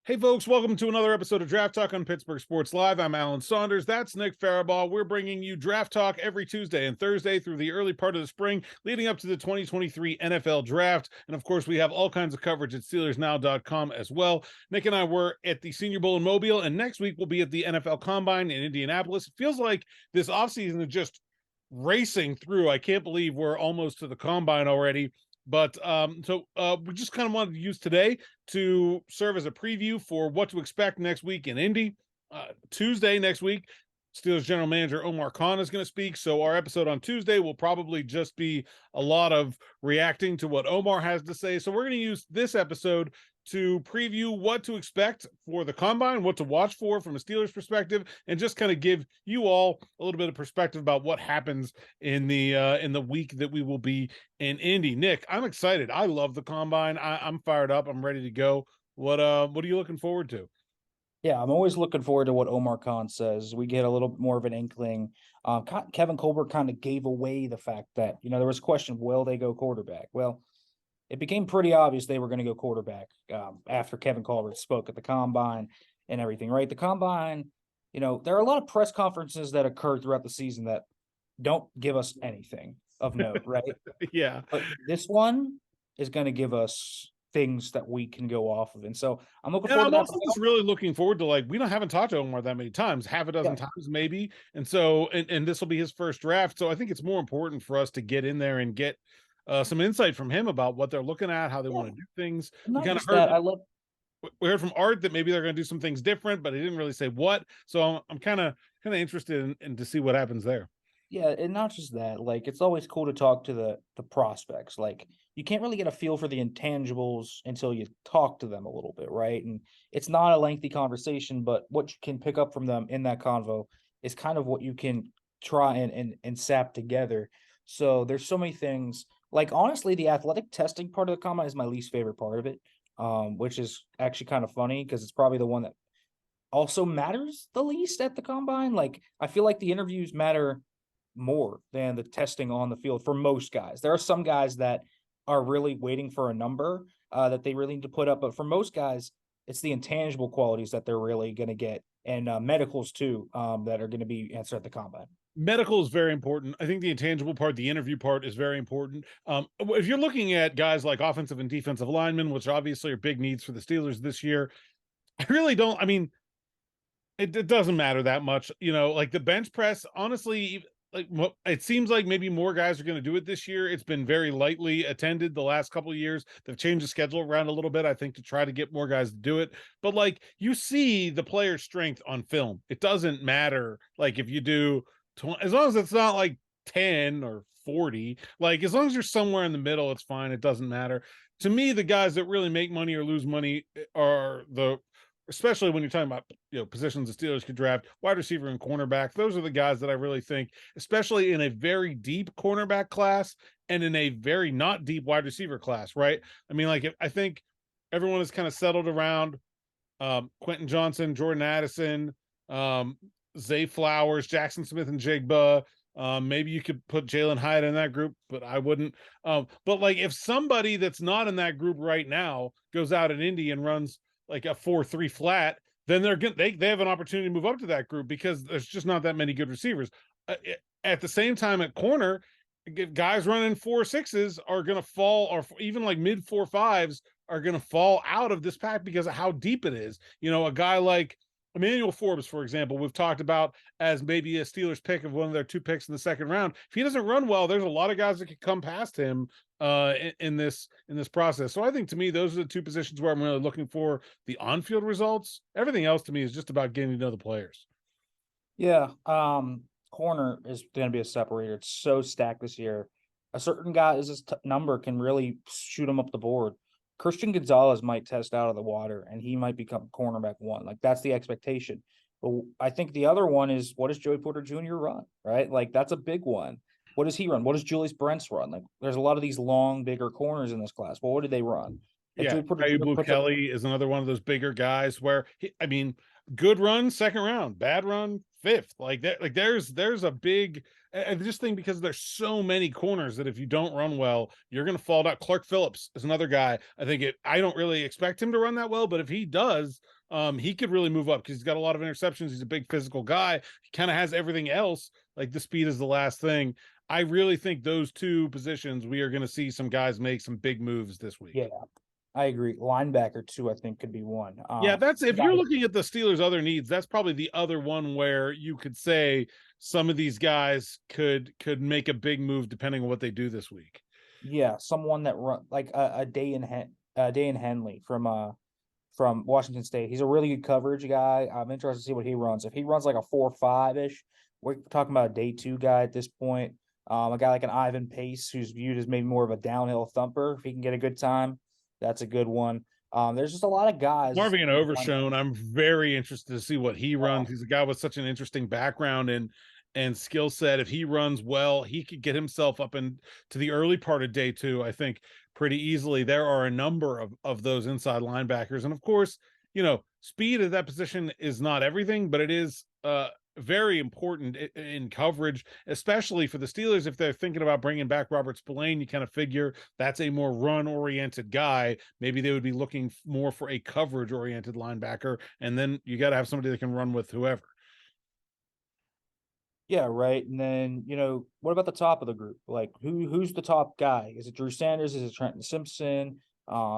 Hey, folks, welcome to another episode of Draft Talk on Pittsburgh Sports Live. I'm Alan Saunders. That's Nick Farabaugh. We're bringing you Draft Talk every Tuesday and Thursday through the early part of the spring, leading up to the 2023 NFL Draft. And, of course, we have all kinds of coverage at SteelersNow.com as well. Nick and I were at the Senior Bowl in Mobile, and next week we'll be at the NFL Combine in Indianapolis. It feels like this offseason is just racing through. I can't believe we're almost to the Combine already. But we just kind of wanted to use today to serve as a preview for what to expect next week in Indy. Tuesday next week, Steelers general manager Omar Khan is going to speak. So our episode on Tuesday will probably just be a lot of reacting to what Omar has to say. So we're going to use this episode to preview what to expect for the Combine, what to watch for from a Steelers perspective, and just kind of give you all a little bit of perspective about what happens in the week that we will be in Indy. Nick, I'm excited. I love the Combine. I'm fired up. I'm ready to go. What are you looking forward to? Yeah, I'm always looking forward to what Omar Khan says. We get a little more of an inkling. Kevin Colbert kind of gave away the fact that, there was a question, will they go quarterback? Well, it became pretty obvious they were going to go quarterback after Kevin Colbert spoke at the Combine and everything, right? The Combine, there are a lot of press conferences that occur throughout the season that don't give us anything of note, right? Yeah. But this one is going to give us things that we can go off of. And so I'm looking And forward I'm to that. also just really looking forward to, like, we haven't talked to Omar that many times, half a dozen Yeah. times maybe. And so, and this will be his first draft. So I think it's more important for us to get in there and get some insight from him about what they're looking at, how they want to do things. Not just that, We heard from Art that maybe they're going to do some things different, but he didn't really say what. So I'm kind of interested in to see what happens there. yeah, and not just that, like, it's always cool to talk to the prospects. Like, you can't really get a feel for the intangibles until you talk to them a little bit, right? And it's not a lengthy conversation, but what you can pick up from them in that convo is kind of what you can try and sap together. So there's so many things. Like, honestly, the athletic testing part of the combine is my least favorite part of it, which is actually kind of funny because it's probably the one that also matters the least at the combine. Like, I feel like the interviews matter more than the testing on the field for most guys. There are some guys that are really waiting for a number that they really need to put up, but for most guys, it's the intangible qualities that they're really going to get, and medicals too, that are going to be answered at the combine. Medical is very important. I think the intangible part, the interview part, is very important. If you're looking at guys like offensive and defensive linemen, which obviously are big needs for the Steelers this year, I really don't. I mean, it doesn't matter that much. Like the bench press, honestly, like it seems like maybe more guys are going to do it this year. It's been very lightly attended the last couple of years. They've changed the schedule around a little bit, I think, to try to get more guys to do it. But like you see the player's strength on film. It doesn't matter like if you do 20, as long as it's not like 10 or 40, like as long as you're somewhere in the middle, it's fine. It doesn't matter. To me, the guys that really make money or lose money are especially when you're talking about positions the Steelers could draft, wide receiver and cornerback. Those are the guys that I really think, especially in a very deep cornerback class and in a very not deep wide receiver class, right? I mean, like I think everyone is kind of settled around Quentin Johnson, Jordan Addison, Zay Flowers, Jackson Smith, and Jigba. Maybe you could put Jalen Hyatt in that group, but I wouldn't. But like if somebody that's not in that group right now goes out in Indy and runs like a 4-3 flat, then they have an opportunity to move up to that group because there's just not that many good receivers. At the same time, at corner, guys running 4-6s are going to fall, or even like mid 4-5s are going to fall out of this pack because of how deep it is. A guy like Emmanuel Forbes, for example, we've talked about as maybe a Steelers pick of one of their 2 picks in the second round. If he doesn't run well, there's a lot of guys that could come past him in this process. So I think to me, those are the 2 positions where I'm really looking for the on-field results. Everything else to me is just about getting to know the players. Yeah, corner is going to be a separator. It's so stacked this year. A certain guy's number can really shoot him up the board. Christian Gonzalez might test out of the water, and he might become cornerback 1. Like, that's the expectation. But I think the other one is, what does Joey Porter Jr. run, right? Like, that's a big one. What does he run? What does Julius Brents run? Like, there's a lot of these long, bigger corners in this class. Well, what did they run? Yeah, Blue Kelly is another one of those bigger guys where I mean, good run second round, bad run fifth. Like that, like there's a big I just think because there's so many corners that if you don't run well, you're going to fall down. Clark Phillips is another guy. I don't really expect him to run that well, but if he does, he could really move up because he's got a lot of interceptions. He's a big physical guy. He kind of has everything else. Like the speed is the last thing. I really think those two positions, we are going to see some guys make some big moves this week. Yeah, I agree. Linebacker too, I think could be one. Yeah, that's if Guy, you're looking at the Steelers' other needs, that's probably the other one where you could say some of these guys could make a big move depending on what they do this week. yeah, someone that run like a Day in Henley from Washington State. He's a really good coverage guy. I'm interested to see what he runs. If he runs like a 4.5 ish, we're talking about a day two guy at this point. A guy like an Ivan Pace, who's viewed as maybe more of a downhill thumper. If he can get a good time, that's a good one. There's just a lot of guys. Marvin Overshone, I'm very interested to see what he runs. Oh, He's a guy with such an interesting background and skill set. If he runs well, he could get himself up into the early part of day two, I think, pretty easily. There are a number of those inside linebackers. And of course, speed at that position is not everything, but it is very important in coverage, especially for the Steelers. If they're thinking about bringing back Robert Spillane, you kind of figure that's a more run-oriented guy. Maybe they would be looking more for a coverage-oriented linebacker, and then you got to have somebody that can run with whoever. yeah, right. And then, what about the top of the group? Like who's the top guy? Is it Drew Sanders? Is it Trenton Simpson?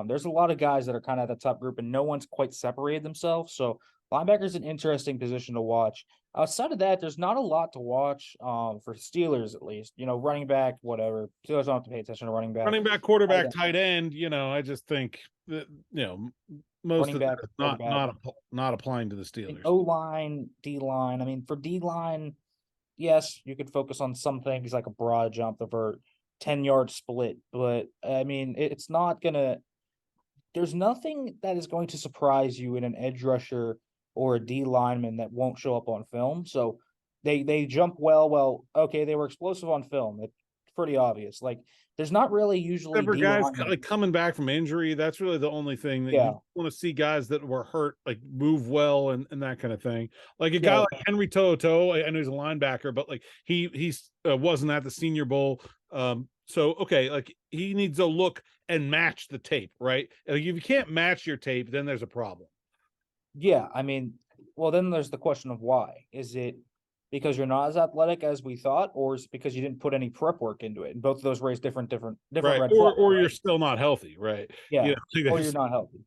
There's a lot of guys that are kind of at the top group and no one's quite separated themselves. So linebacker is an interesting position to watch. Outside of that, there's not a lot to watch for Steelers at least. Running back, whatever. Steelers don't have to pay attention to running back. Running back, quarterback, tight end, I just think that, most Running of back, that not applying to the Steelers. O-line, D-line. I mean, for D-line, yes, you could focus on some things like a broad jump, the vert, 10-yard split, but I mean, it's not gonna. There's nothing that is going to surprise you in an edge rusher or a D lineman that won't show up on film. So they jump well. Well, okay, they were explosive on film. It's pretty obvious. Like there's not really usually Except for D guys linemen. like coming back from injury, that's really the only thing that Yeah, you want to see guys that were hurt, like move well and that kind of thing. Like a guy yeah, like Henry Toto, I know he's a linebacker, but like he's wasn't at the Senior Bowl. So okay, like he needs to look and match the tape, right? Like if you can't match your tape, then there's a problem. yeah. I mean, well, then there's the question of why. Is it because you're not as athletic as we thought, or is it because you didn't put any prep work into it? And both of those raise different Right. red Or flags, or you're right? still not healthy, right? Yeah, Like or you're not healthy.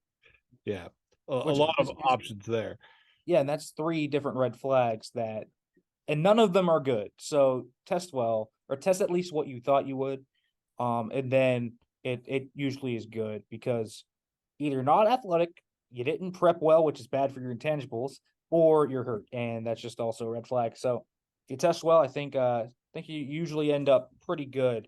yeah. A Which lot of is options there. yeah, and that's three different red flags and none of them are good. So test well, or test at least what you thought you would. And then it usually is good because either you're not athletic, you didn't prep well, which is bad for your intangibles, or you're hurt, and that's just also a red flag. So if you test well, I think you usually end up pretty good,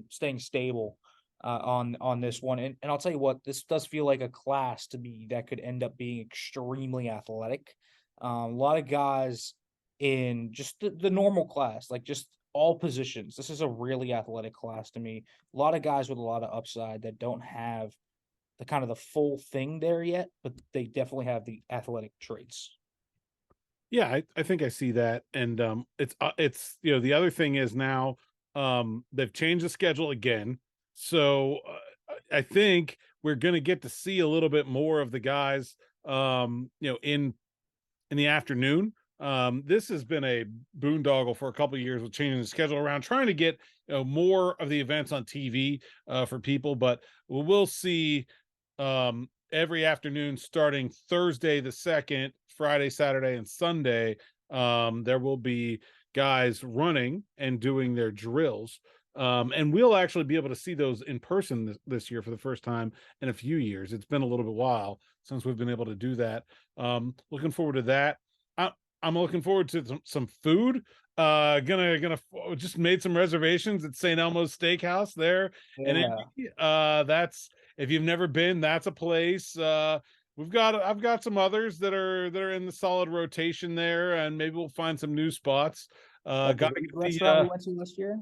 staying stable on this one. And I'll tell you what, this does feel like a class to me that could end up being extremely athletic. A lot of guys in just the normal class, like just all positions. This is a really athletic class to me. A lot of guys with a lot of upside that don't have the kind of the full thing there yet, but they definitely have the athletic traits. Yeah, I think I see that. And it's the other thing is now they've changed the schedule again. So I think we're going to get to see a little bit more of the guys in the afternoon. This has been a boondoggle for a couple of years with changing the schedule around, trying to get more of the events on TV for people. But we'll see every afternoon starting Thursday the 2nd, Friday, Saturday, and Sunday. There will be guys running and doing their drills. And we'll actually be able to see those in person this year for the first time in a few years. It's been a little bit while since we've been able to do that. Looking forward to that. I'm looking forward to some food. Gonna just made some reservations at St. Elmo's Steakhouse there. Yeah. And that's, if you've never been, that's a place. I've got some others that are in the solid rotation there, and maybe we'll find some new spots. Like Got the to get restaurant we went to last year.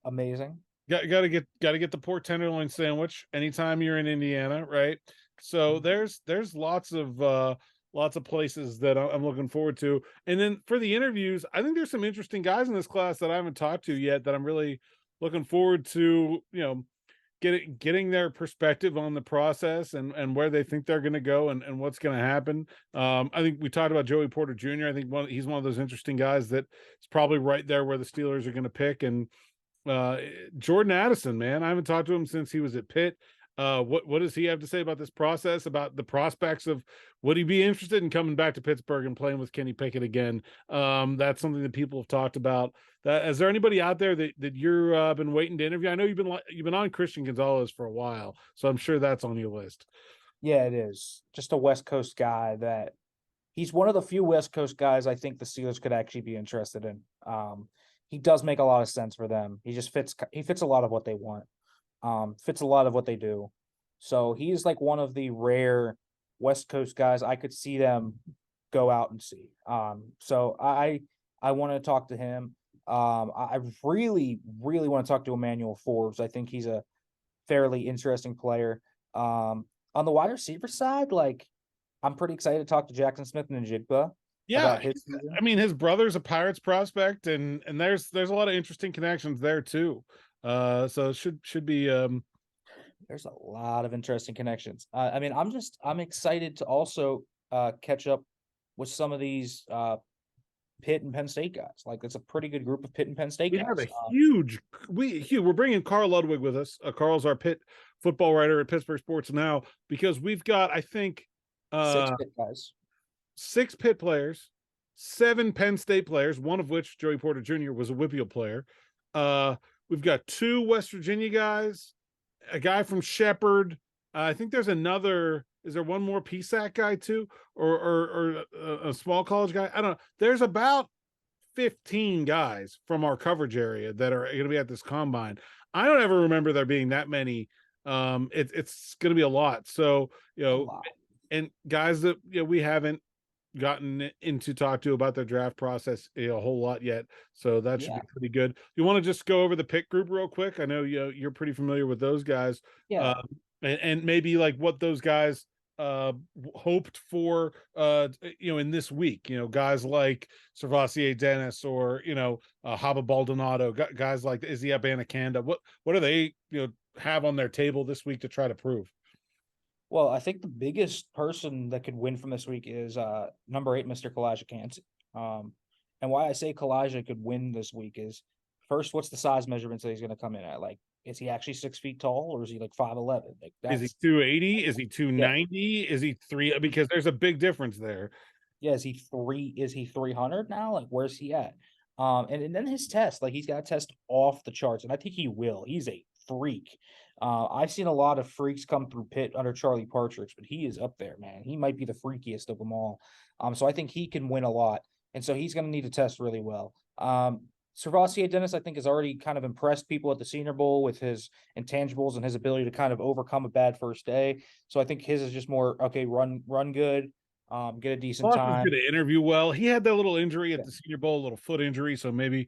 Amazing. gotta get the pork tenderloin sandwich anytime you're in Indiana, right? So there's lots of lots of places that I'm looking forward to. And then for the interviews, I think there's some interesting guys in this class that I haven't talked to yet that I'm really looking forward to, getting their perspective on the process and where they think they're going to go and what's going to happen. I think we talked about Joey Porter Jr. I think he's one of those interesting guys that is probably right there where the Steelers are going to pick. And uh, Jordan Addison, man, I haven't talked to him since he was at Pitt. What does he have to say about this process, about the prospects of would he be interested in coming back to Pittsburgh and playing with Kenny Pickett again? That's something that people have talked about. Is there anybody out there that you're been waiting to interview? I know you've been on Christian Gonzalez for a while, so I'm sure that's on your list. Yeah, it is. Just a West Coast guy that he's one of the few West Coast guys I think the Steelers could actually be interested in. He does make a lot of sense for them. He fits a lot of what they want. Fits a lot of what they do. So he's like one of the rare West Coast guys I could see them go out and see. So I want to talk to him. I really, really want to talk to Emmanuel Forbes. I think he's a fairly interesting player. On the wide receiver side, like I'm pretty excited to talk to Jackson Smith and Njigba Yeah, about his season. I mean his brother's a Pirates prospect, and there's a lot of interesting connections there too. So it should be There's a lot of interesting connections. I mean, I'm excited to also catch up with some of these Pitt and Penn State guys. Like it's a pretty good group of Pitt and Penn State we have guys. a huge we're bringing Carl Ludwig with us. Carl's our Pitt football writer at Pittsburgh Sports Now, because we've got, I think, Six uh Pitt guys. 6 Pitt players, 7 Penn State players, one of which, Joey Porter Jr., was a Whippeal player. We've got 2 West Virginia guys, a guy from Shepherd. I think there's another. Is there one more PSAC guy too, or a small college guy? I don't know. There's about 15 guys from our coverage area that are going to be at this combine. I don't ever remember there being that many. It's going to be a lot. So, A lot. and guys that we haven't gotten into talk to about their draft process a whole lot yet. So that should Yeah. be pretty good. You want to just go over the pick group real quick? I know you're pretty familiar with those guys. Yeah. And maybe like what those guys hoped for in this week, guys like Servassier Dennis or Haba Baldonado, guys like Izzy Abanikanda. What do they have on their table this week to try to prove? Well, I think the biggest person that could win from this week is number 8, Mr. Kalijah Kancey. And why I say Kalijah could win this week is first, what's the size measurements that he's going to come in at? Like, is he actually 6 feet tall or is he like 5'11"? Like Is he that's 280? Is he yeah. 290? Is he 3? Because there's a big difference there. Yeah, is he 300 now? Like where's he at? And then his test, like he's got a test off the charts, and I think he will. He's a freak. I've seen a lot of freaks come through Pitt under Charlie Partridge, but he is up there, man. He might be the freakiest of them all. So I think he can win a lot, and so he's going to need to test really well. Servassier Dennis, I think, has already kind of impressed people at the Senior Bowl with his intangibles and his ability to kind of overcome a bad first day. So I think his is just more okay, run good, get a decent Plus, he's time. going to interview well. He had that little injury at Yeah. the Senior Bowl, a little foot injury, so maybe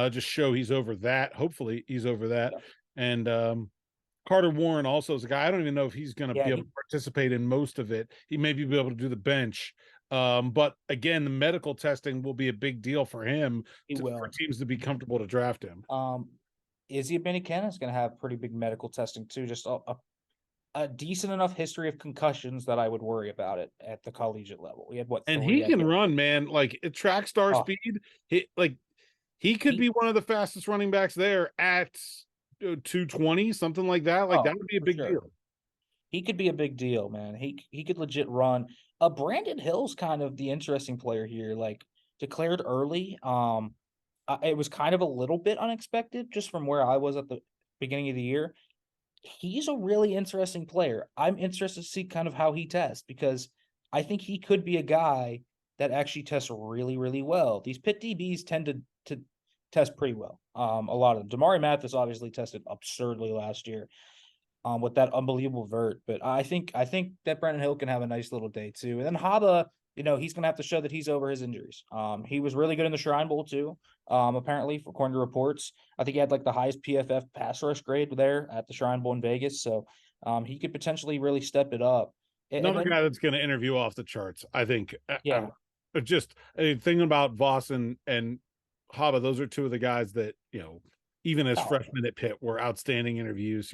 just show he's over that. Hopefully, he's over that. Yeah. And Carter Warren also is a guy. I don't even know if he's going to Yeah, be able to participate in most of it. He may be able to do the bench. But again, the medical testing will be a big deal for him for teams to be comfortable to draft him. Izzy Abanikanda is going to have pretty big medical testing too. Just a decent enough history of concussions that I would worry about it at the collegiate level. He had what? And 3, he can run, man. Like at track star Oh. speed. He could be one of the fastest running backs there at 220, something like that. Like that would be a big deal. He could be a big deal, man. He could legit run. Brandon Hill's kind of the interesting player here. Like declared early. It was kind of a little bit unexpected just from where I was at the beginning of the year. He's a really interesting player. I'm interested to see kind of how he tests because I think he could be a guy that actually tests really, really well. These Pitt DBs tend to test pretty well. A lot of them. Damari Mathis obviously tested absurdly last year with that unbelievable vert. But I think that Brandon Hill can have a nice little day too. And then Haba, he's gonna have to show that he's over his injuries. He was really good in the Shrine Bowl too. Apparently, according to reports, I think he had like the highest PFF pass rush grade there at the Shrine Bowl in Vegas. So he could potentially really step it up And Another then guy that's going to interview off the charts, I think. yeah, Just a thing about Voss and Haba, those are two of the guys that, even as oh, freshmen at Pitt were outstanding interviews,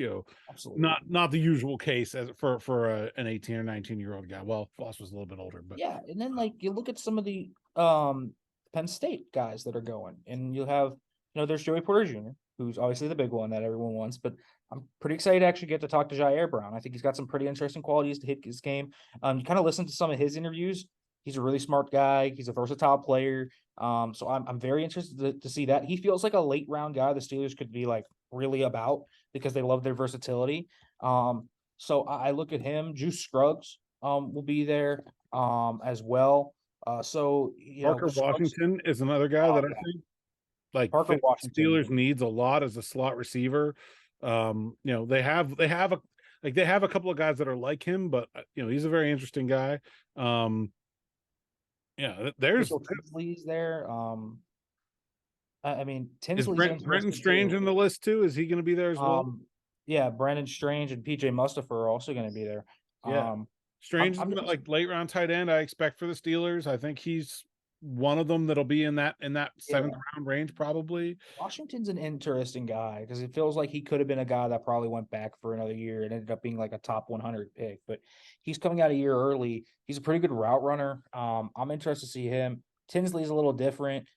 absolutely. not the usual case as for an 18 or 19-year-old guy. Well, Voss was a little bit older, but Yeah, and then like you look at some of the Penn State guys that are going, and you'll have there's Joey Porter Jr., who's obviously the big one that everyone wants, but I'm pretty excited to actually get to talk to Jair Brown. I think he's got some pretty interesting qualities to hit his game. You kind of listen to some of his interviews. He's a really smart guy. He's a versatile player. So I'm very interested to see that. He feels like a late round guy the Steelers could be like really about because they love their versatility. So I look at him. Juice Scruggs will be there as well. So Parker Scruggs, Washington is another guy oh that I yeah, think like Parker fit Washington. Steelers needs a lot as a slot receiver. They have a couple of guys that are like him, but he's a very interesting guy. Um, there's Mitchell Tinsley's there. I mean is Tinsley's Brenton interesting Strange too. in the list too? Is he going to be there as well? Yeah, Brandon Strange and PJ Mustafa are also going to be there. Yeah, Um, Strange is I'm like late round tight end. I expect for the Steelers. I think he's one of them that'll be in that seventh yeah. round range probably. Washington's an interesting guy because it feels like he could have been a guy that probably went back for another year and ended up being like a top 100 pick. But he's coming out a year early. He's a pretty good route runner. I'm interested to see him. Tinsley's a little different.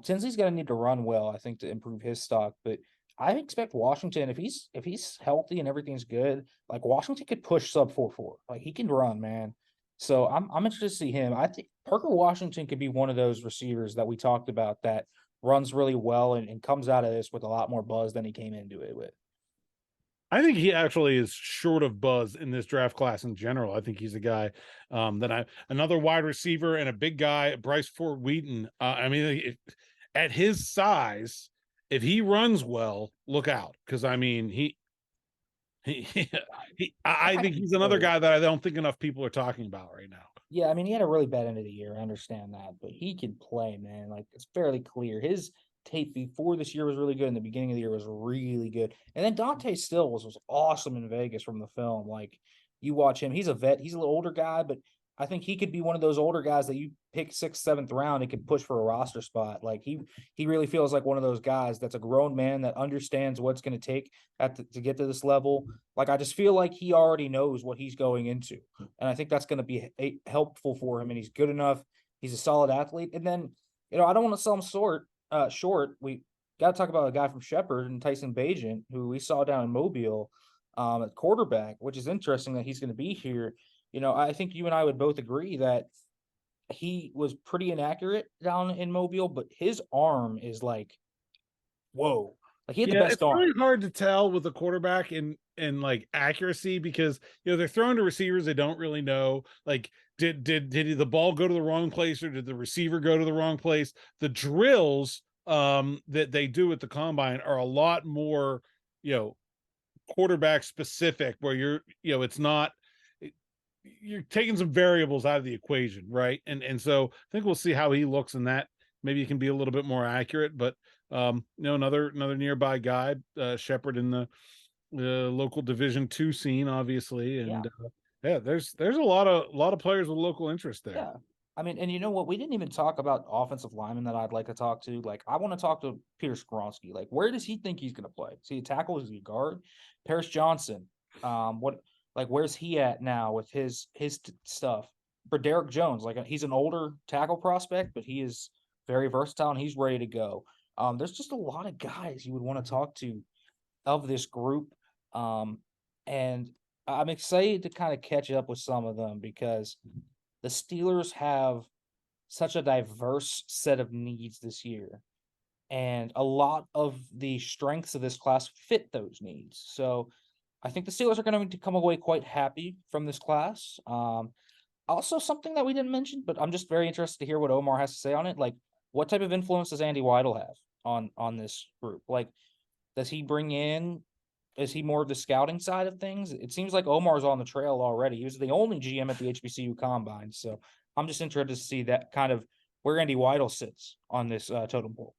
Tinsley's going to need to run well, I think, to improve his stock. But I expect Washington, if he's healthy and everything's good, like Washington could push sub 4.4. Like he can run, man. So I'm interested to see him. I think Parker Washington could be one of those receivers that we talked about that runs really well and comes out of this with a lot more buzz than he came into it with. I think he actually is short of buzz in this draft class in general. I think he's a guy another wide receiver and a big guy, Bryce Ford Wheaton. I mean, at his size, if he runs well, look out because I mean he, I Guy think can he's another play. guy that I don't think enough people are talking about right now. Yeah, I mean, he had a really bad end of the year. I understand that, but he can play, man. Like it's fairly clear. His tape before this year was really good, and the beginning of the year was really good. And then Dante Still was awesome in Vegas from the film. Like you watch him, he's a vet. He's a little older guy, but I think he could be one of those older guys that you pick sixth, seventh round and could push for a roster spot. Like he really feels like one of those guys that's a grown man that understands what's going to take to get to this level. Like I just feel like he already knows what he's going into, and I think that's going to be helpful for him. And he's good enough. He's a solid athlete. And then I don't want to sell him short. We got to talk about a guy from Shepherd and Tyson Bagent, who we saw down in Mobile at quarterback, which is interesting that he's going to be here. I think you and I would both agree that he was pretty inaccurate down in Mobile, but his arm is like, whoa. Like he had the Yeah, best it's arm. really hard to tell with a quarterback in like accuracy because they're throwing to receivers they don't really know. Like, did the ball go to the wrong place or did the receiver go to the wrong place? The drills that they do at the combine are a lot more, quarterback specific where it's not you're taking some variables out of the equation, right? And so I think we'll see how he looks in that. Maybe he can be a little bit more accurate, but another nearby guy, Shepherd in the local Division II scene, obviously, Yeah. and yeah, there's a lot of players with local interest there. Yeah. I mean, and you know what? We didn't even talk about offensive linemen that I'd like to talk to. Like, I want to talk to Peter Skronsky. Like, where does he think he's going to play? Is he a tackle? Is he a guard? Paris Johnson. Where's he at now with his stuff? For Derek Jones, like he's an older tackle prospect, but he is very versatile and he's ready to go. There's just a lot of guys you would want to talk to of this group. And I'm excited to kind of catch up with some of them because the Steelers have such a diverse set of needs this year. And a lot of the strengths of this class fit those needs. So I think the Steelers are going to come away quite happy from this class. Also, something that we didn't mention, but I'm just very interested to hear what Omar has to say on it. Like, what type of influence does Andy Weidel have on this group? Like, does he bring in? Is he more of the scouting side of things? It seems like Omar's on the trail already. He was the only GM at the HBCU Combine, so I'm just interested to see that kind of where Andy Weidel sits on this totem pole.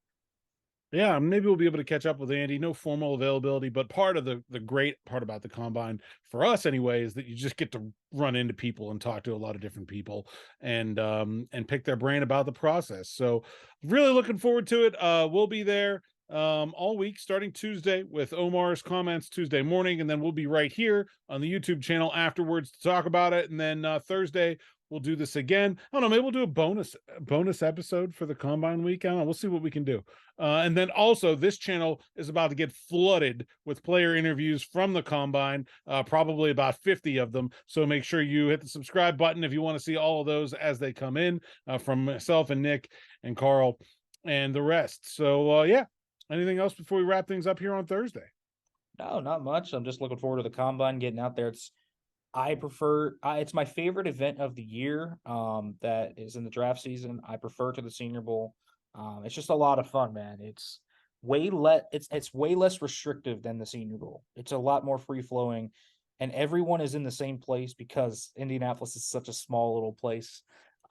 Yeah, maybe we'll be able to catch up with Andy. No formal availability, but part of the great part about the combine for us anyway is that you just get to run into people and talk to a lot of different people and pick their brain about the process. So really looking forward to it. We'll be there all week starting Tuesday with Omar's comments Tuesday morning, and then we'll be right here on the YouTube channel afterwards to talk about it. And then Thursday we'll do this again. I don't know, maybe we'll do a bonus episode for the combine week. I don't know. We'll see what we can do. And then also, this channel is about to get flooded with player interviews from the combine, probably about 50 of them. So make sure you hit the subscribe button if you want to see all of those as they come in from myself and Nick and Carl and the rest. So, yeah. Anything else before we wrap things up here on Thursday? No, not much. I'm just looking forward to the combine, getting out there. It's my favorite event of the year. That is in the draft season. I prefer to the Senior Bowl. It's just a lot of fun, man. It's way less restrictive than the Senior Bowl. It's a lot more free flowing, and everyone is in the same place because Indianapolis is such a small little place,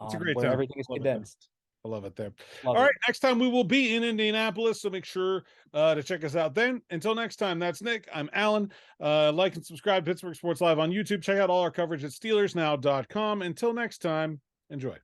It's a great where time. everything is Love it. condensed. I love it there. Love All right. it. Next time we will be in Indianapolis. So make sure to check us out then. Until next time, that's Nick. I'm Alan. Like and subscribe to Pittsburgh Sports Live on YouTube. Check out all our coverage at SteelersNow.com. Until next time, enjoy.